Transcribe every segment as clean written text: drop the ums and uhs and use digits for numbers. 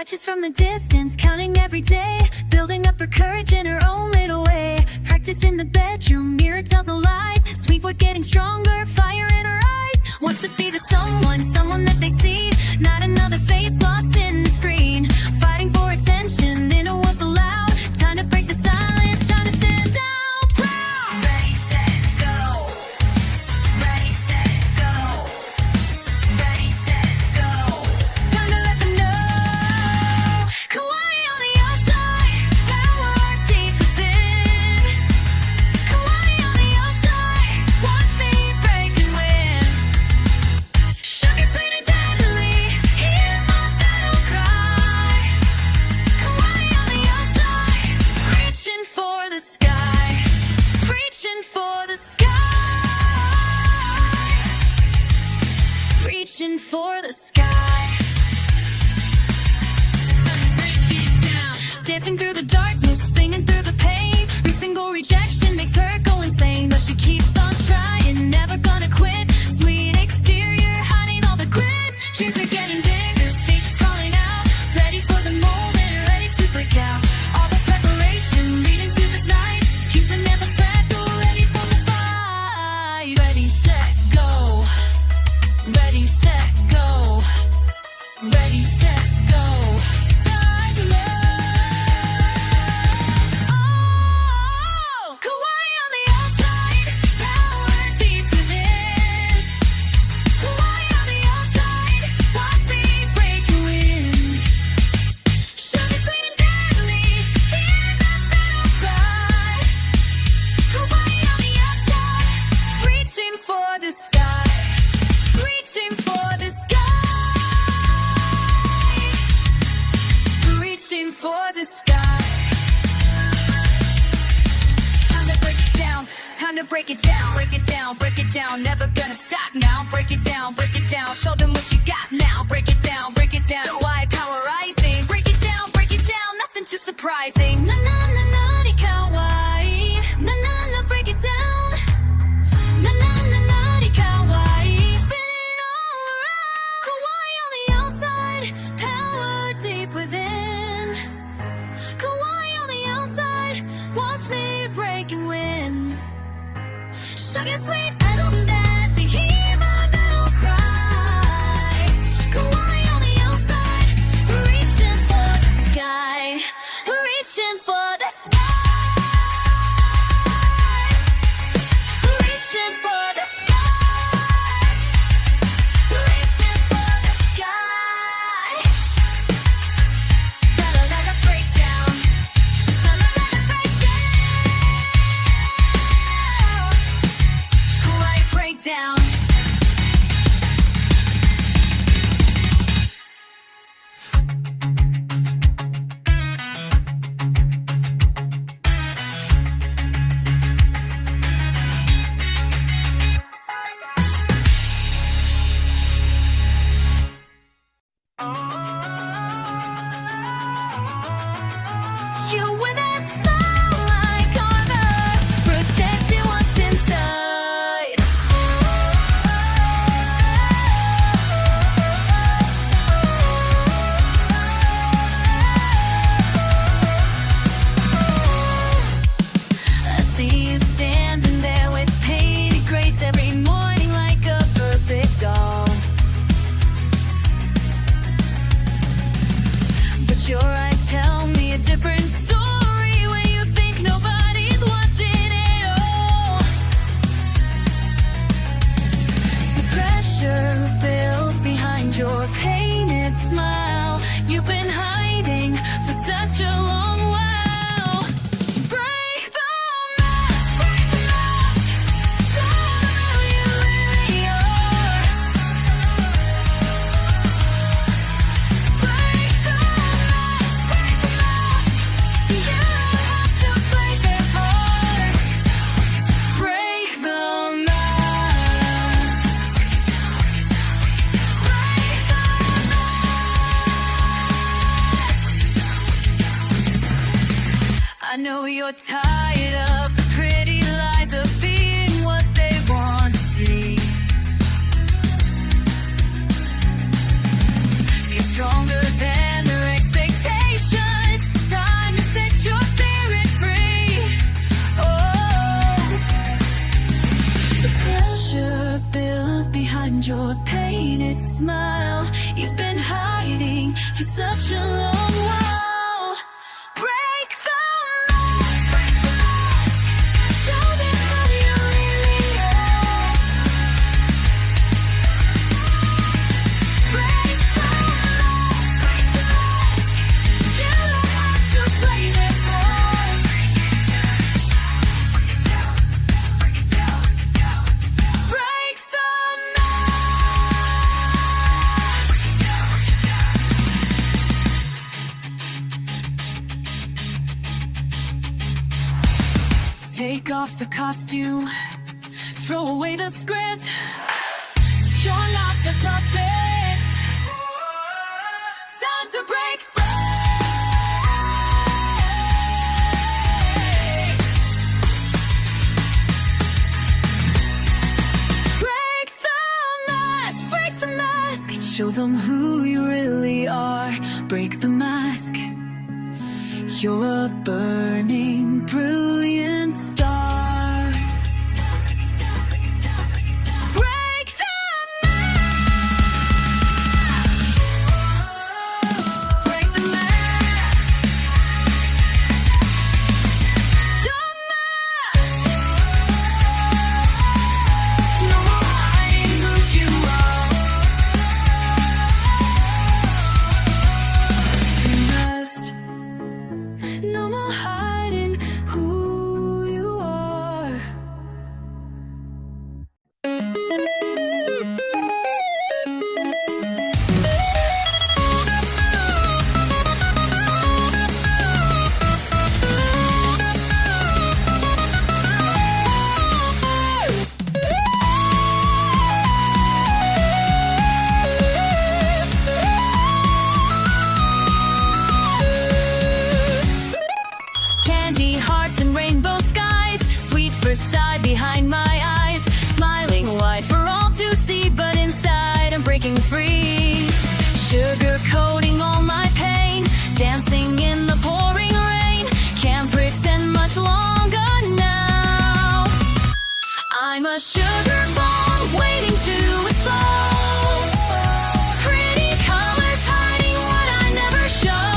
watches from the distance, counting every day, building up her courage in her own little way. Practice in the bedroom, mirror tells no lies. Sweet voice getting stronger, fire in her eyes. Wants to be the someone that they see, not another face lost in the screen. Fighting for attention in a world so loud. Time to break the silence, time to stand out proud. Ready, set, go. Ready, set, go. Ready, set, go. Time to let them know. Kawaii on the outside, power deep within. Kawaii on the outside, watch me break and win. Sugar sweet and deadly, hear my battle cry. Kawaii on the outside, reaching for the sky, reaching for the sky, reaching for the sky. Dancing through the darkness, singing through the pain. Every single rejection makes her go insane, but she keeps on trying, never gonna quit. Sweet exterior, hiding all the grit. Dreams are getting bigger, stage is calling out. Ready for the moment, ready to break out. All the preparation, leading to this night. Keep them never fragile, ready for the fight. Ready, set, go. Ready, set, go. Ready, set, go. Time to love. Oh, Kawaii on the outside, power deep within. Kawaii on the outside, watch me break and win. Sugar sweet and deadly, hear that battle cry. Kawaii on the outside, reaching for the sky, reaching for the sky, reaching for the sky. Time to break it down, time to break it down, break it down, break it down. Never gonna stop now. Break it down, show them what you got now. Break it down, why power rising. Break it down, nothing too surprising. Na na na na, di kawaii. Na na na, break it down. Na na na na, di kawaii. Spin it all around. Kawaii on the outside, power deep within. Kawaii on the outside, watch me break and win. Sugar sweet and deadly, hear my battle cry. Kawaii on the outside, reaching for the sky, reaching for the sky, reaching for the sky, reaching for the sky. La la la la, breakdown. La la la la, breakdown. Kawaii breakdown. You with that smile like armor, protecting what's inside. I see you standing there with painted grace every morning like a perfect doll. But your eyes tell me a different story when you think nobody's watching at all. The pressure builds behind your painted smile. You've been hiding for such a long while. Break the mask, show who you really are. Break the mask, you don't have to play their part. Break the mask, break the mask. I know you're tired of the pretty lies of being what they want to see. You're stronger than their expectations. find your painted smile you've been hiding for such a long while. Break the mask, show them who you really are. Break the mask, you don't have to play their part. Break the mask. Take off the costume, throw away the script. You're not the puppet. Time to break free. Break the mask, break the mask. Show them who you really are. Break the mask. You're a burning, brilliant star. Break the mask. Break the mask. The mask. No more hiding who you are. Masked. No more hiding who you are. Candy hearts and rainbow skies, sweet first side behind my eyes, smiling wide for all to see, but inside I'm breaking free. Sugar coating all my pain, dancing in the pouring rain, can't pretend much longer now. I'm a sugar bomb waiting to explode. Pretty colors hiding what I never show.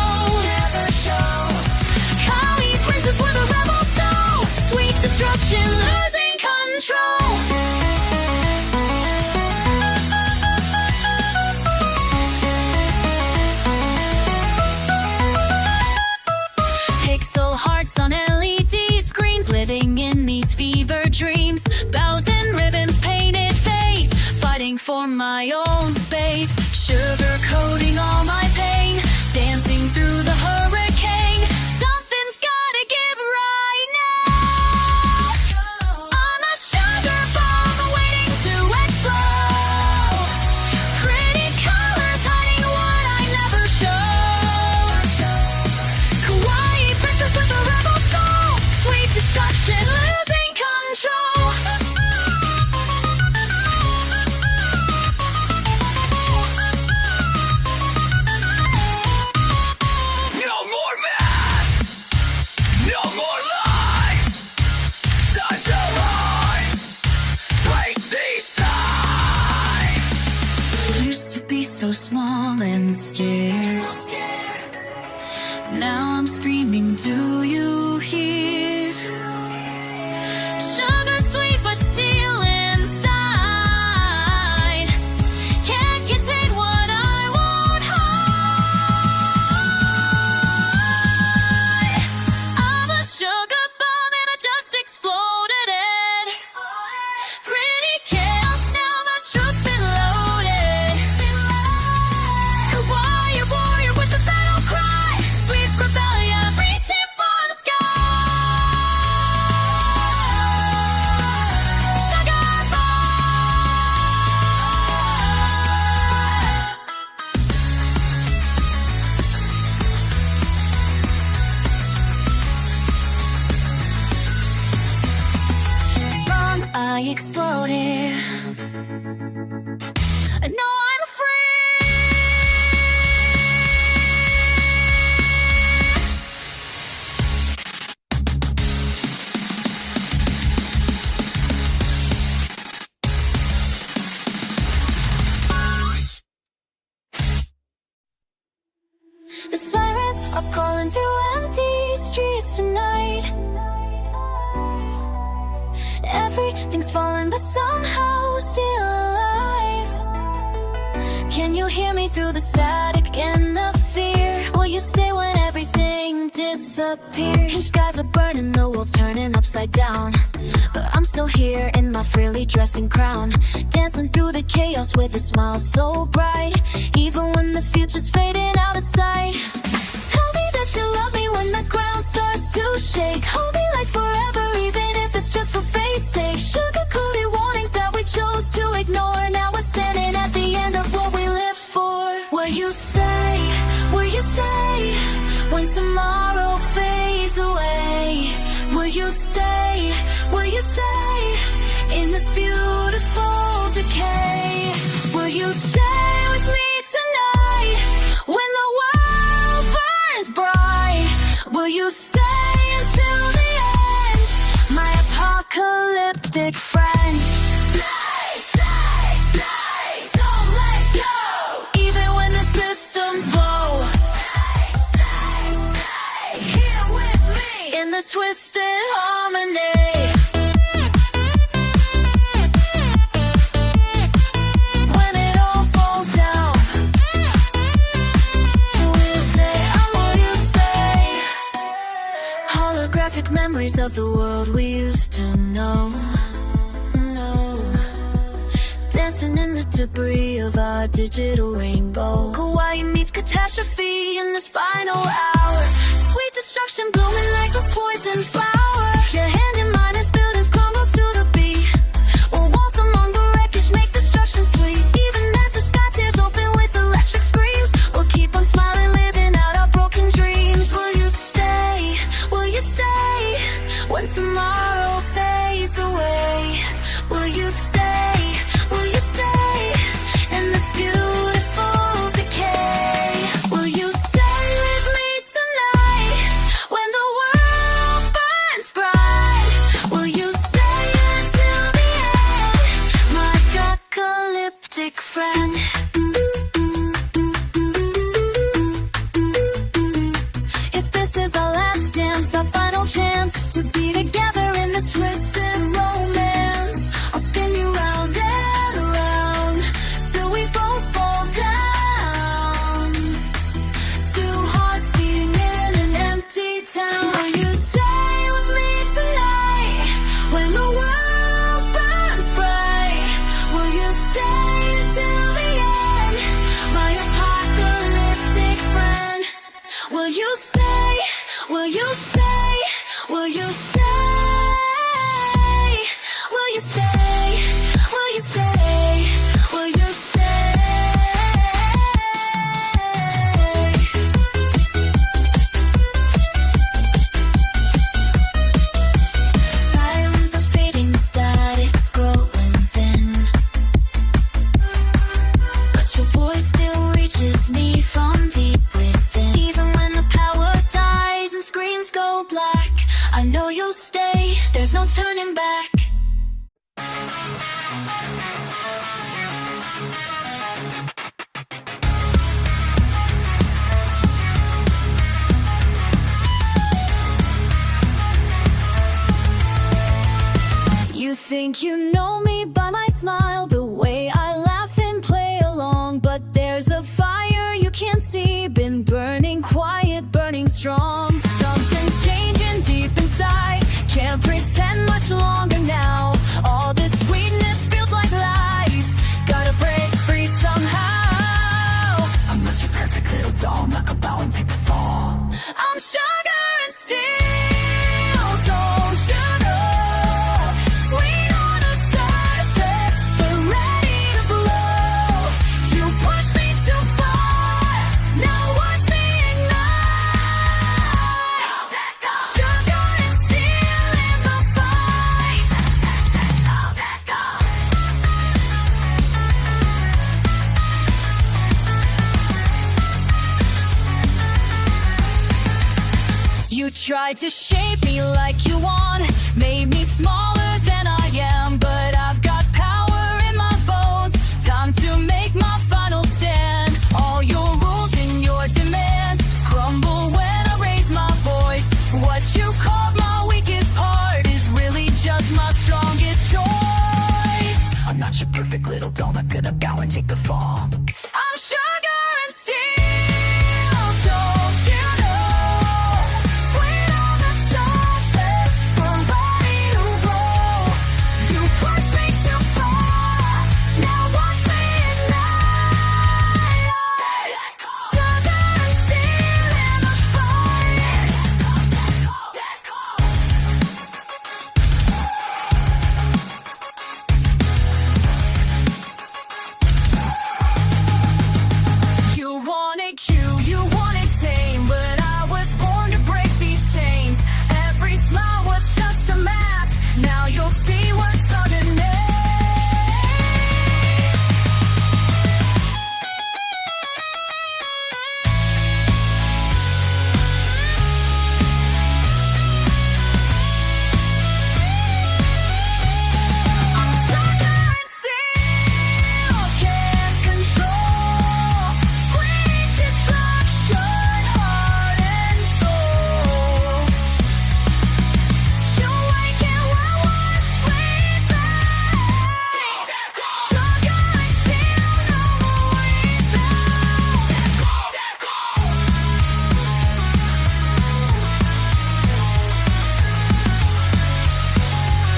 Kawaii princess with a rebel soul, sweet destruction, losing control. Pixel hearts on LED screens, living in these fever dreams. Bows and ribbons, painted face, fighting for my own space. Sugar coating all my pain, dancing through the hurricane. Something's gotta give right now. I'm a sugar bomb waiting to explode. Pretty colors hiding what I never show. Kawaii princess with a rebel soul, sweet destruction, losing control. No more masks, no more lies. Time to rise, break these sides. Used to be so small and scared. Now I'm screaming, do you hear? Sugar sweet but still inside. Can't contain what I won't hide. I'm a sugar bomb and I just exploded it. Pretty chaos now, my truth's been loaded. Kawaii warrior with the battle cry, sweet rebellion reaching for the sky. calling through empty streets tonight. Everything's falling but somehow still alive. Can you hear me through the static and the fear? Will you stay when everything disappears? Pink skies are burning, the world's turning upside down, but I'm still here in my frilly dressing crown, dancing through the chaos with a smile so bright, even when the future's fading out of sight. Tell me that you love me when the ground starts to shake. Hold me like forever, even if it's just for fate's sake. Sugar-coated warnings that we chose to ignore. Now we're standing at the end of what we lived for. Will you stay? Will you stay? When tomorrow fades away, will you stay? Will you stay? In this beautiful decay, will you stay with me tonight? When the world burns bright, will you stay until the end? My apocalyptic friend. Stay, stay, stay, don't let go. Even when the systems blow. Stay, stay, stay, here with me in this twisted harmony. When it all falls down, will you stay? Will you stay? Holographic memories of the world we used to know. Dancing in the debris of our digital rainbow. Kawaii meets catastrophe in this final hour. Sweet destruction blooming like a poison flower. Your hand in mine as buildings crumble to the beat. While walls among the wreckage make destruction sweet. Even as the sky tears open with electric screams, we'll keep on smiling, living out our broken dreams. Will you stay? Will you stay? When tomorrow fades away, will you stay? Will you stay in this beautiful decay? Will you stay with me tonight? When the world burns bright, will you stay until the end? My apocalyptic friend. If this is our last dance, our final chance to be together in this twisted romance, I'll spin you round and around till we both fall down. Two hearts beating in an empty town. Will you stay with me tonight? When the world burns bright, will you stay until the end? My apocalyptic friend. Will you stay? Will you stay? Will you stay? Will you stay? Will you stay? Will you stay? Sirens are fading, the static's growing thin, but your voice still reaches me from deep within. Even when the power dies and screens go black, I know you'll stay, there's no turning back. You think you know me by my smile, the way I laugh and play along, but there's a fire you can't see, been burning quiet, burning strong. Something's changing deep inside, can't pretend much longer now. All this sweetness feels like lies, gotta break free somehow. I'm not your perfect little doll, knock a bow and take the fall. I'm sugar and steel, don't you know? Sweet on the surface, but ready to blow. You push me too far, now watch me ignite. Sugar and steel in my fight. You tried to shape me like you want, made me smaller than I am, but I've got power in my bones. Time to make my final stand. All your rules and your demands crumble when gonna bow and take the fall. I'm sugar and steel, don't you know? Sweet on the surface, we're ready to roll. You push me too far, now watch me ignite. Sugar and steel in the fire. You want it cute, you want it tame, but I was born to break these chains. Every smile was just a mask, now you'll see what's underneath. I'm sugar and steel, can't control. Sweet destruction, heart and soul. You wake it while we're sleeping. Sugar and steel, no more weeping.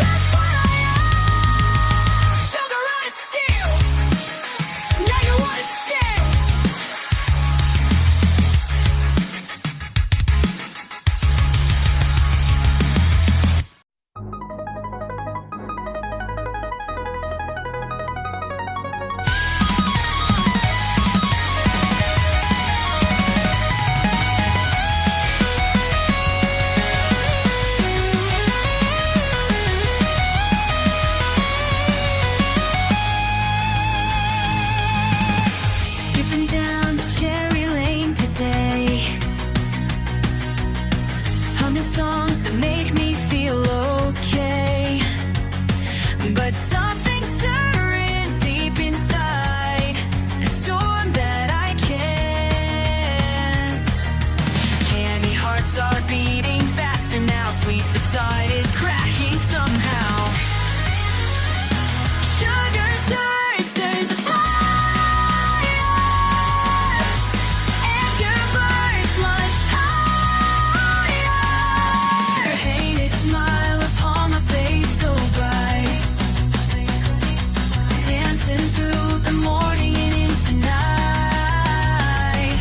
That's what I am. Sugar and steel. Now you want it still. Skipping down the cherry lane today, humming songs that make me feel okay. But something's stirring deep inside, a storm that I can't. Candy hearts are beating faster now, sweet facade is cracking somehow. Sugar turns to fire. Anger burns much higher. Hated smile upon my face so bright, dancing through the morning and into night.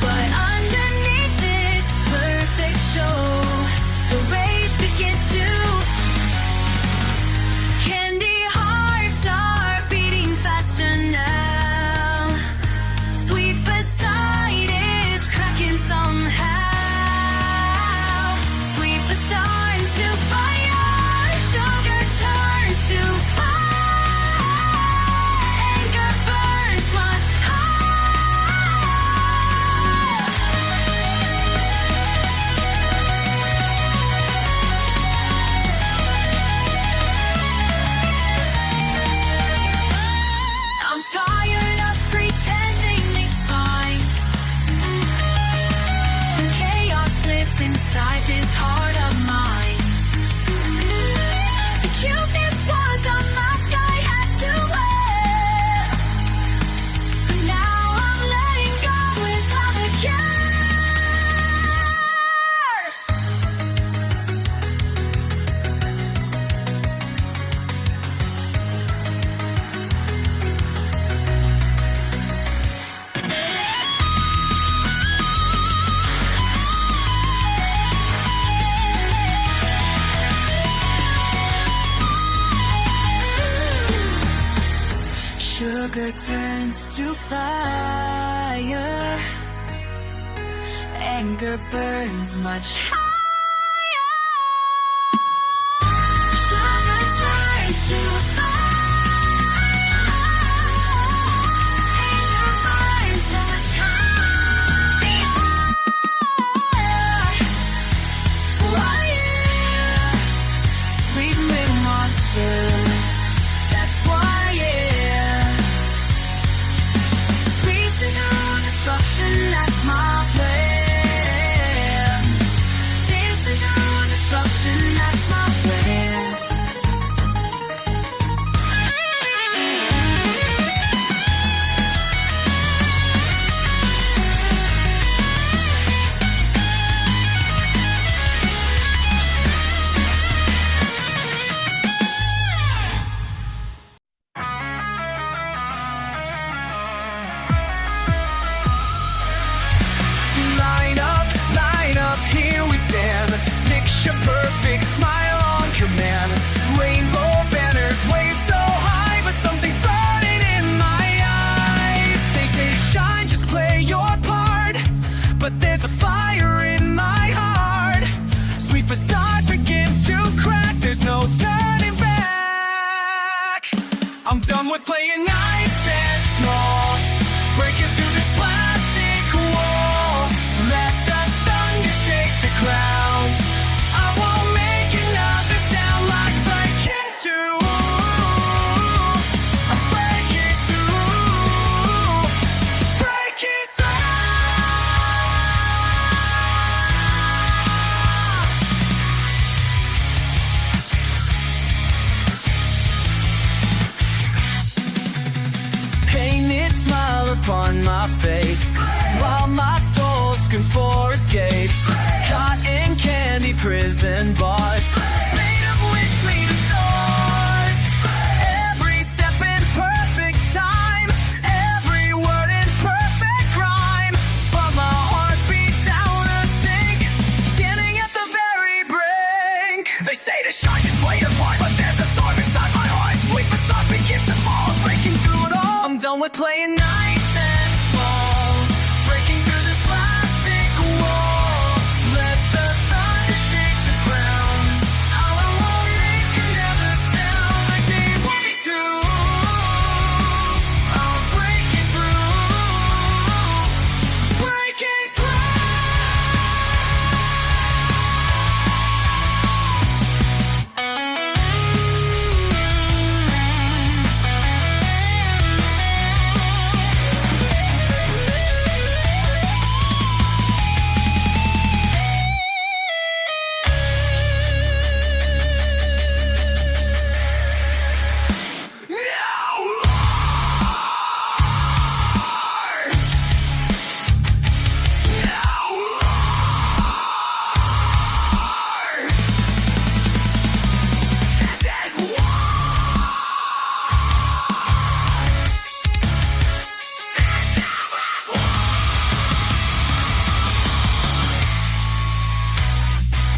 But underneath this perfect show, the rage begins to. Candy hearts are beating faster now. Sweet facade is cracking somehow. Sweet facade to fire. Sugar turns to fire. Anger burns much I'm tired of pretending it's fine. Chaos lives inside this heart of mine. The cuteness was a mask I had to wear. Now I'm letting go without a care. Sugar turns to fire. Anger burns much higher. Sugar turns to fire. Anger burns much higher. Fire. Sweet little monster. That's why, yeah. Sweet to know destruction, that's my plan. with playing nice and small, breaking through this plastic wall. Let the thunder shake the ground. I won't make another sound like Vikings do. I'm breaking through, breaking through. Painted smile upon my face, while my soul screams for escape. Caught in candy prison bars, made of wish made of stars. Every step in perfect time, every word in perfect rhyme. But my heart beats out of sync, standing at the very brink. They say to shine, just play your part, but there's a storm inside my heart. Sweet facade begins to fall, breaking through it all. I'm done with playing nice and small, breaking through this plastic wall. Let the thunder shake the ground. I won't make another sound like they want me to. I'm breaking through, breaking through.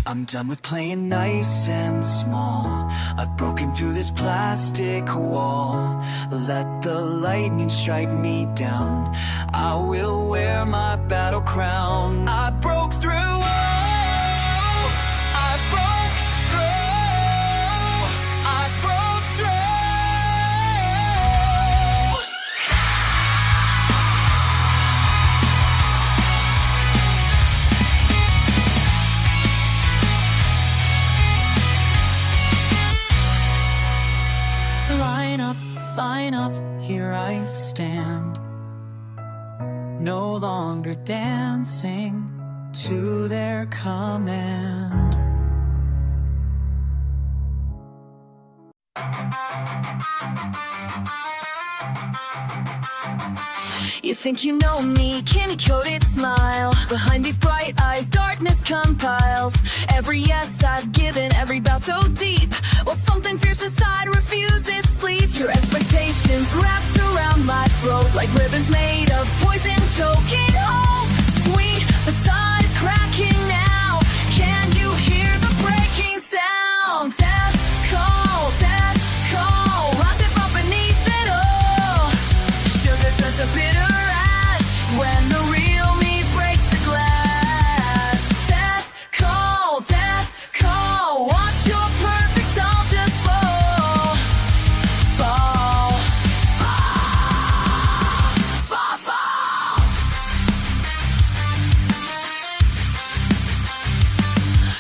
I'm done with playing nice and small. I've broken through this plastic wall. Let the lightning strike me down. I will wear my battle crown. I broke through. I broke through. I broke through. Line up, here I stand. No longer dancing to their command. You think you know me, candy-coated smile. Behind these bright eyes, darkness compiles. Every yes I've given, every bow so deep, while something fierce inside refuses sleep. Your expectations wrapped around my throat like ribbons made of poison, choking hope. Sweet facade is cracking now. Can you hear the breaking sound? Death call, rising from beneath it all. Sugar turns to bitter when the real me breaks the glass. Death call, watch your perfect all just fall. Fall, fall, fall, fall.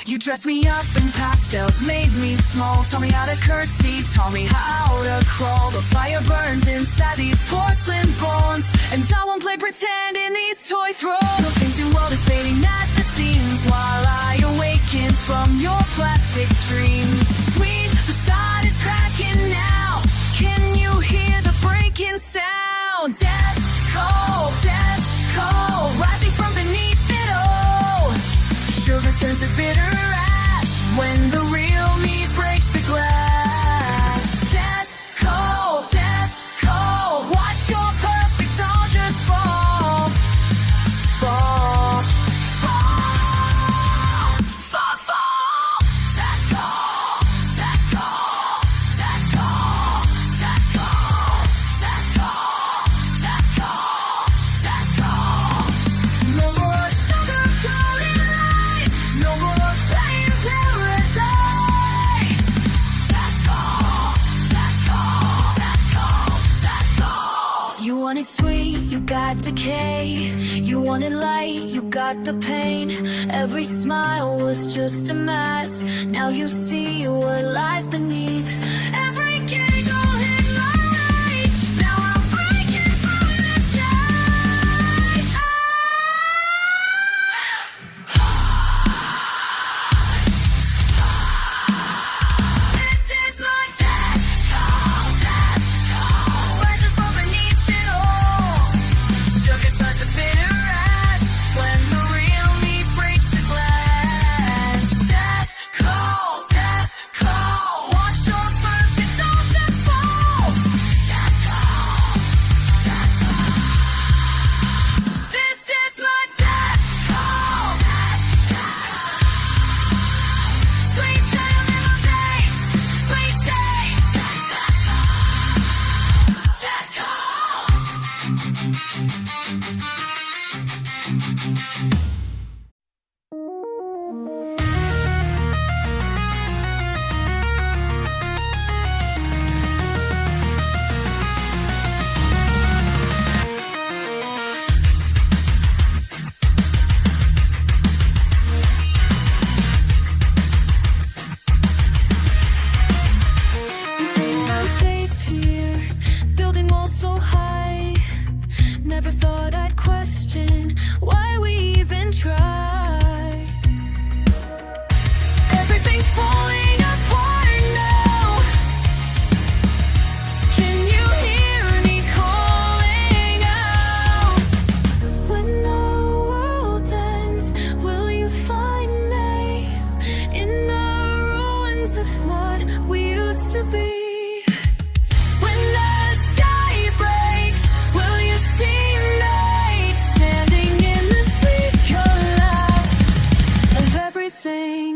You dressed me up in pastels, made me small, taught me how to curtsy, taught me how to crawl. The fire burns inside these porcelain bones, and I won't play pretend in these toy thrones. The painted world is fading at the seams while I awaken from your plastic dreams. Sweet facade is cracking now. Can you hear the breaking sound? Death call, rising from beneath it all. Sugar turns to bitter ash when the real me breaks the glass. Death call, watch your perfect all just fall. Fall, fall, fall, fall. Death call, death call, death call, death call, death call, death call, death call. No more sugar-coated lies, no more plain paradise. You want it sweet, you got decay. You want it light, you got the pain. Every smile was just a mask. Now you see what lies beneath. Every giggle hit my rage. Now I'm breaking from the stage. This is my death call, death call. Rising from beneath it all. Sugar turns to bitter ash when the real me breaks the glass. Death call, death call. Watch your perfect altar fall. Death call, death call. This is my death call, death call. Sweet down in my veins, sweet taste. Death call, death call. You think I'm safe here, building walls so high. Never thought I'd question why we even try. Everything's falling apart now. Can you hear me calling out? When the world ends, will you find me in the ruins of what we used to be? When the sky breaks, will you see me standing in the sweet collapse of everything?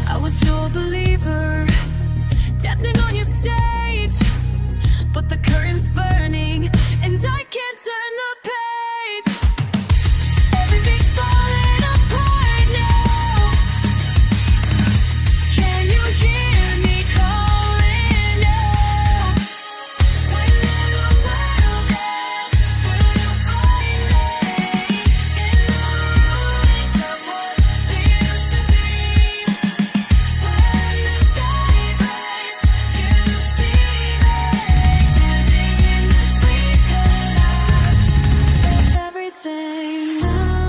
I was your believer, dancing on your stage, but the curtain's burning and I can't turn the page. Everything's falling apart now. Can you hear me calling out? When the world ends, will you find me in the ruins of what we used to be? When the sky breaks, you see me standing in the sweet collapse of everything. Now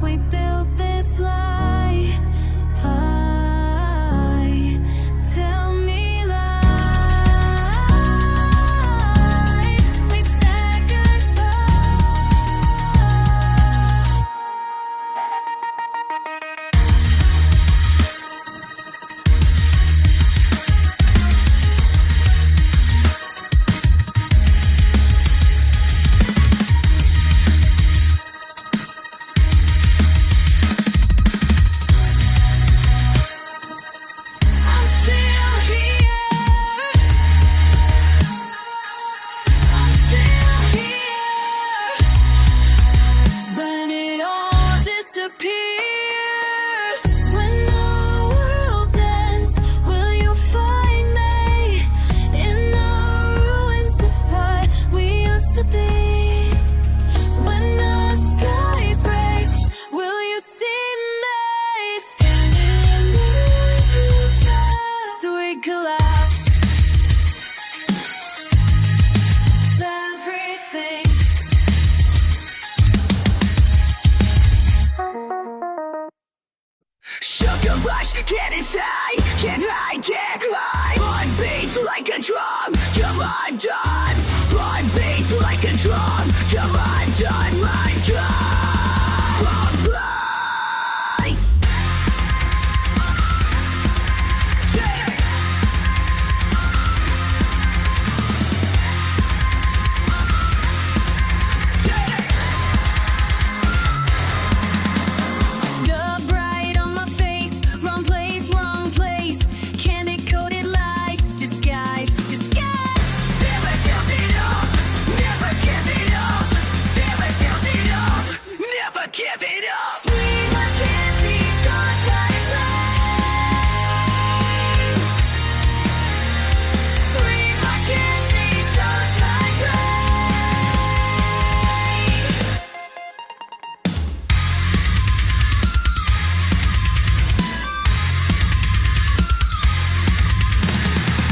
we built this lie. Tell me lie. We said goodbye. I'm still here. I'm still here. When it all disappears. When the world ends, will you find me in the ruins of what we used to be? When the sky breaks, will you see me standing in the sweet collapse of everything? Sugar rush, get inside, can I get high? One beats like a drum, come undone. One beats like a drum, come undone. My God, place. The bright on my face, wrong place, wrong place. Candy-coated lies, disguise, disguise. Never give it up, never give it up, never give it up. give it up. Sweet like candy, dark like rain. Sweet like candy, dark like rain.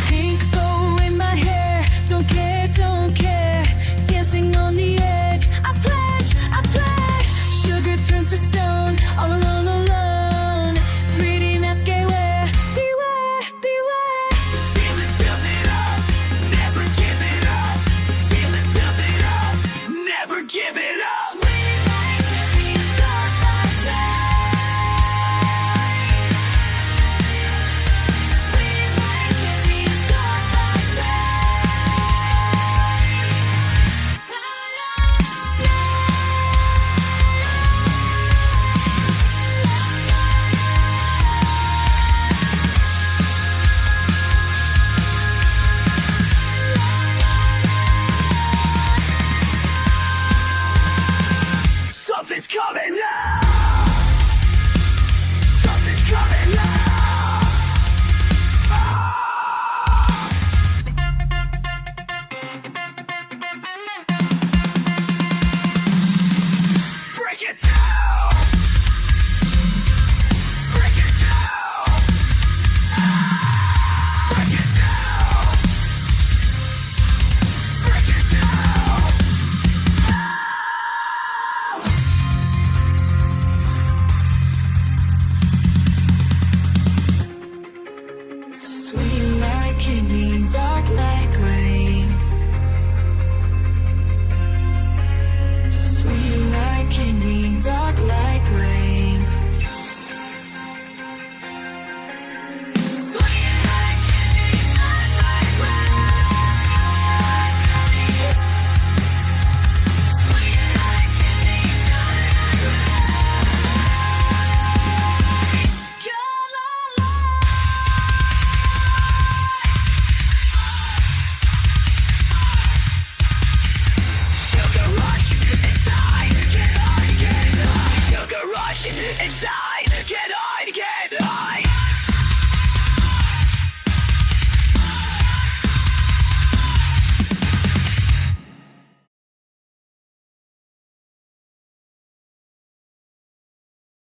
Pink bow in my hair, don't care, don't care. Dancing on the edge, I pledge, I pledge. Sugar turns to stone, all alone, alone. Pretty mask I wear, beware, beware. Feel it building up, never give it up. Feel it building up, never give it up. Sweet like candy, dark like rain. Sweet like candy, dark like Something's coming now. Something's coming now. Break it down.